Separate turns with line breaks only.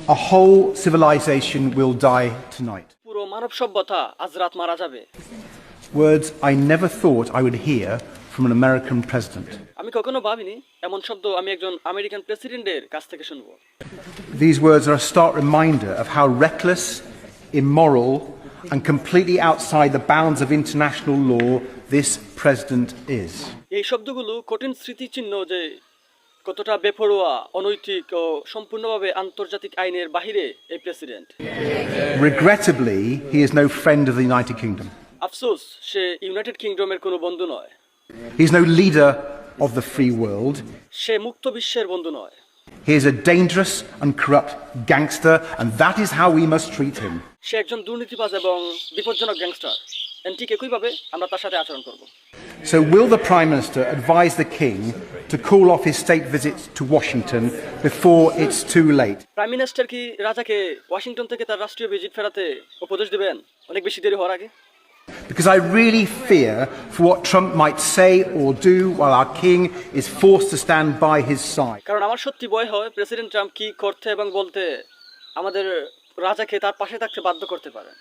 a whole civilization will die tonight.
পুরো মানব সভ্যতা আজ রাত মারা যাবে।
Words I never thought I would hear from an American president.
আমি কখনো ভাবিনি এমন শব্দ আমি একজন আমেরিকান প্রেসিডেন্টের কাছ থেকে শুনবো।
These words are a stark reminder of how reckless, immoral, and completely outside the bounds of international law this president is.
এই শব্দগুলো কঠিন স্মৃতিচিহ্ন যে কতটা বেপরোয়া, অনৈতিক ও সম্পূর্ণভাবে আন্তর্জাতিক আইনের বাহিরে এই president.
Regrettably, he is no friend of the United Kingdom.
আফসোস, সে ইউনাইটেড কিংডমের কোনো বন্ধু নয়।
He is no leader of the free world.
সে মুক্ত বিশ্বের বন্ধু নয়।
He is a dangerous and corrupt gangster, and that is how we must treat him.
সে একজন দুর্নীতিবাজ এবং বিপজ্জনক গ্যাংস্টার। ঠিক একইভাবে আমরা তার সাথে আচরণ করব।
So will the Prime Minister advise the King to call off his state visits to Washington before it's too late?
Prime minister কি রাজাকে ওয়াশিংটন থেকে তার রাষ্ট্রীয় ভিজিট ফেরাতে উপদেশ দিবেন অনেক বেশি দেরি হওয়ার আগে?
Because I really fear for what Trump might say or do while our King is forced to stand by his side.
কারণ আমার সত্যি ভয় হয় প্রেসিডেন্ট ট্রাম্প কি করতে এবং বলতে আমাদের রাজাকে তার পাশে থাকতে বাধ্য করতে পারে।